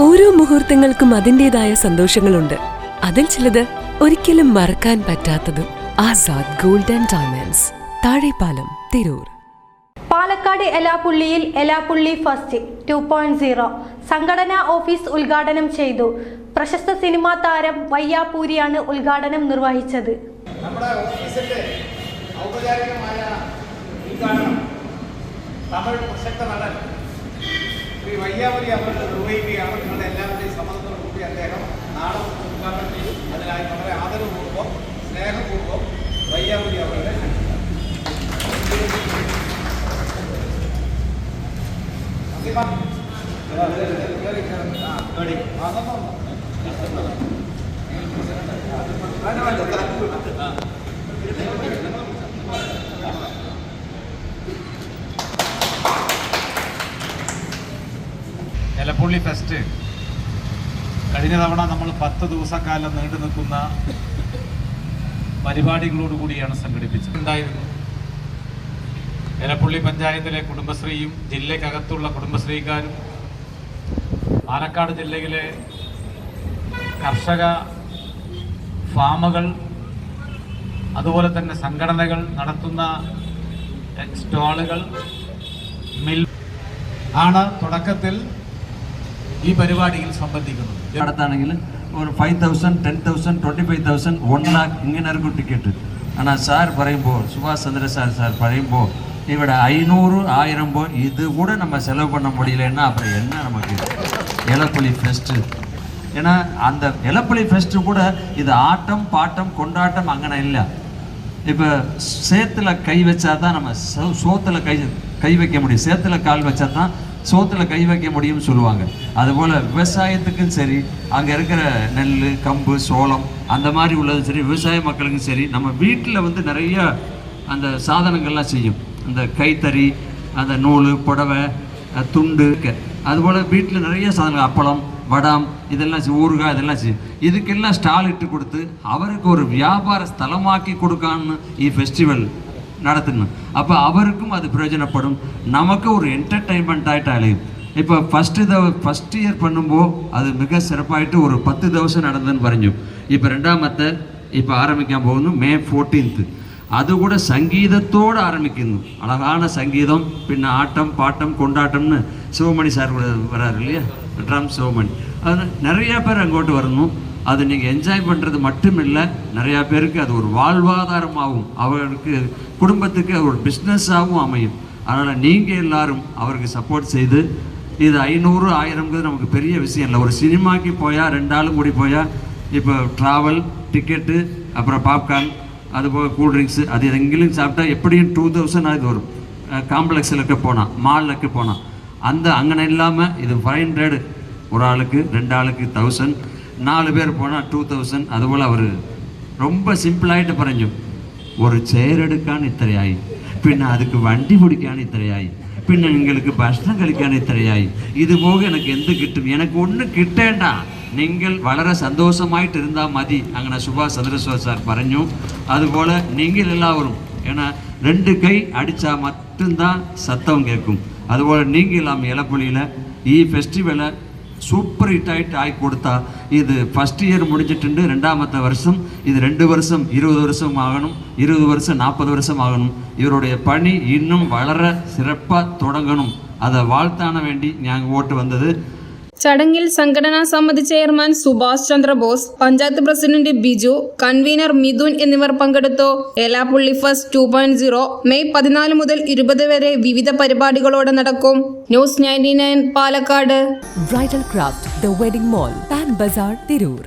ഓരോ മുഹൂർത്തങ്ങൾക്കും അതിൻ്റെതായ സന്തോഷങ്ങളുണ്ട്. അതിൽ ചിലത് ഒരിക്കലും മറക്കാൻ പറ്റാത്തതും. Azad gold and diamonds, Thazhepalam, Tirur. Palakkad എലാപ്പുള്ളിയിൽ എലാപ്പുള്ളി ഫസ്റ്റ് 2.0 സംഘടനാ ഓഫീസ് ഉദ്ഘാടനം ചെയ്തു. പ്രശസ്ത സിനിമാ താരം വയ്യാപൂരിയാണ് ഉദ്ഘാടനം നിർവഹിച്ചത്. നമ്മുടെ ഓഫീസിന്റെ ഔപചാരികമായ ഉദ്ഘാടനം തമിഴ് പ്രശസ്ത നടൻ ശ്രീ വയ്യാപൂരി അവർ നിർവഹിക്കുകയാണ്. നിങ്ങളുടെ എല്ലാവരുടെയും സമ്മതത്തോടു കൂടി അദ്ദേഹം നാളെ ഉദ്ഘാടനം ചെയ്തു. അതിനായി വളരെ ആദരവപൂർവ്വം സ്നേഹപൂർവ്വം വയ്യാപൂരി അവരുടെ എലപ്പുള്ളി ഫെസ്റ്റ് കഴിഞ്ഞ തവണ നമ്മൾ 10 ദിവസക്കാലം നീണ്ടു നിൽക്കുന്ന പരിപാടികളോടുകൂടിയാണ് സംഘടിപ്പിച്ചിട്ടുണ്ടായിരുന്നു. എലപ്പുള്ളി പഞ്ചായത്തിലെ കുടുംബശ്രീയും ജില്ലയ്ക്കകത്തുള്ള കുടുംബശ്രീക്കാരും പാലക്കാട് ജില്ലയിലെ കർഷക ഫാമുകൾ അതുപോലെ തന്നെ സംഘടനകൾ നടത്തുന്ന സ്റ്റാളുകൾ മിൽ ആണ് തുടക്കത്തിൽ ഈ പരിപാടിയിൽ സംബന്ധിക്കുന്നത്. നടത്താണെങ്കിൽ ഒരു 5,000, 10,000, 25,000, 1 lakh ഇങ്ങനെ இருக்கும் ടിക്കറ്റ്. ஆனால் சார் പറയുമ്പോൾ சுபாஷ் சந்திர சார் പറയുമ്പോൾ ഇവിടെ 500, 1000 இது கூட நம்ம செலவு பண்ண முடியலன்னா அப்புறம் என்ன நமக்கு எலப்புள்ளி ஃபெஸ்ட்டு? ஏன்னா அந்த எலப்புள்ளி ஃபெஸ்ட்டு கூட இது ஆட்டம் பாட்டம் கொண்டாட்டம் அங்கே இல்லை. இப்போ சேத்துல கை வச்சா தான் நம்ம சோத்துல கை வைக்க முடியும், சேத்துல கால் வச்சா தான் சோத்துல கை வைக்க முடியும்னு சொல்லுவாங்க. அதுபோல் விவசாயத்துக்கும் சரி, அங்கே இருக்கிற நெல், கம்பு, சோளம் அந்த மாதிரி உள்ளதும் சரி, விவசாய மக்களுக்கும் சரி, நம்ம வீட்டில் வந்து நிறைய அந்த சாதனங்கள்லாம் செய்யும். அந்த கைத்தறி, அந்த நூல், புடவை, துண்டு, அதுபோல் வீட்டில் நிறைய சாதனங்கள், அப்பளம், வடம், இதெல்லாம் ஊறுகாய், இதெல்லாம் செய்யும். இதுக்கெல்லாம் ஸ்டால் இட்டு கொடுத்து அவருக்கு ஒரு வியாபார ஸ்தலமாக்கி கொடுக்கான்னு ഈ ஃபெஸ்டிவல் நடத்தணும். அப்போ அவருக்கும் அது பிரயோஜனப்படும், நமக்கு ஒரு என்டர்டைன்மெண்ட் ஆகிட்டு அலையும். இப்போ ஃபஸ்ட் இயர் பண்ணும்போது அது மிக சிறப்பாயிட்டு ஒரு 10 ദിവസം நடந்ததுன்னு പറഞ്ഞു. இப்போ ரெண்டாமത്തെ இப்போ ஆரம்பிക്കാൻ പോകുന്നു May 14th. അതുകൂടെ സംഗീതത്തോടെ ആരംഭിക്കുന്നു. അഴകാன സംഗീതം, പിന്നെ ആട്ടം പാട്ടം കൊണ്ടാട്ടംனு சிவமணி சார் கூட வராரு இல்லையா, ட்ரம் சிவமணி. அது நிறையா பேர் அங்கோட்டு வரணும். அது நீங்கள் என்ஜாய் பண்ணுறது மட்டும் இல்லை, நிறையா பேருக்கு அது ஒரு வாழ்வாதாரமாகவும் அவருக்கு குடும்பத்துக்கு ஒரு பிஸ்னஸாகவும் அமையும். அதனால் நீங்கள் எல்லாரும் அவருக்கு சப்போர்ட் செய்து, இது 500, 1000 நமக்கு பெரிய விஷயம் இல்லை. ஒரு சினிமாக்கு போயால் 2 ஆளும் கூடி போயால் இப்போ ட்ராவல் டிக்கெட்டு, அப்புறம் பாப்கார்ன், அதுபோல் கூல்ட்ரிங்க்ஸு, அது எங்கேயும் சாப்பிட்டா எப்படியும் 2000 ஆகுது வரும். காம்ப்ளெக்ஸில் போனால், மாலுக்கு போனால் அந்த அங்கே இல்லாமல் இது 500, ஒரு ஆளுக்கு 2 ஆளுக்கு 1000, 4 பேர் போனால் 2000. അതുപോലെ അവർ ரொம்ப സിമ്പിളായിട്ട് പറഞ്ഞു, ഒരു ചെയർ എടുക്കാൻ ഇത്രയായി, പിന്നെ அதுக்கு വണ്ടി പിടിക്കാൻ ഇത്രയായി, പിന്നെ നിങ്ങൾക്ക് ഭക്ഷണം കഴിക്കാൻ ഇത്രയായി, ഇതുപോക എനിക്ക് എന്ത് കിട്ടും, എനിക്ക് ഒന്നും കിട്ടേണ്ട, നിങ്ങൾ വളരെ സന്തോഷമായിട്ട് இருந்தால் മതി അങ്ങനെ சுபாஷ் சந்திரசேகர் சார் പറഞ്ഞു. അതുപോലെ നിങ്ങൾ എല്ലാവരും, ஏன்னா 2 கை அடித்தா மட்டும்தான் சத்தம் கேட்கும். അതുപോലെ நீங்கள் எல்லாம் எலப்புள்ளியில் ഈ ഫെസ്റ്റിവല് சூப்பர் ஹிட் ஆகிட்டு ஆகி கொடுத்தா, இது ஃபஸ்ட் இயர் முடிஞ்சிட்டு 2ஆமത്തെ வருஷம், இது 2 வருஷம் 20 வருஷம் ஆகணும், 20 வருஷம் 40 வருஷம் ஆகணும். இவருடைய பணி இன்னும் வளர சிறப்பாக தொடங்கணும். அதை வாழ்த்தான வேண்டி ഞങ്ങൾ വോട്ട് വന്നത്. ചടങ്ങിൽ സംഘടനാ സമിതി chairman Subhash Chandrabose, panchayat president Biju, convener Mithun എന്നിവർ പങ്കെടുത്തു. എലാപ്പുള്ളി ഫെസ്റ്റ് 2.0 May 14 മുതൽ 20 വരെ വിവിധ പരിപാടികളോടെ നടക്കും. News 99 Palakkad. Bridal craft, the wedding mall, Pan Bazaar, Tirur.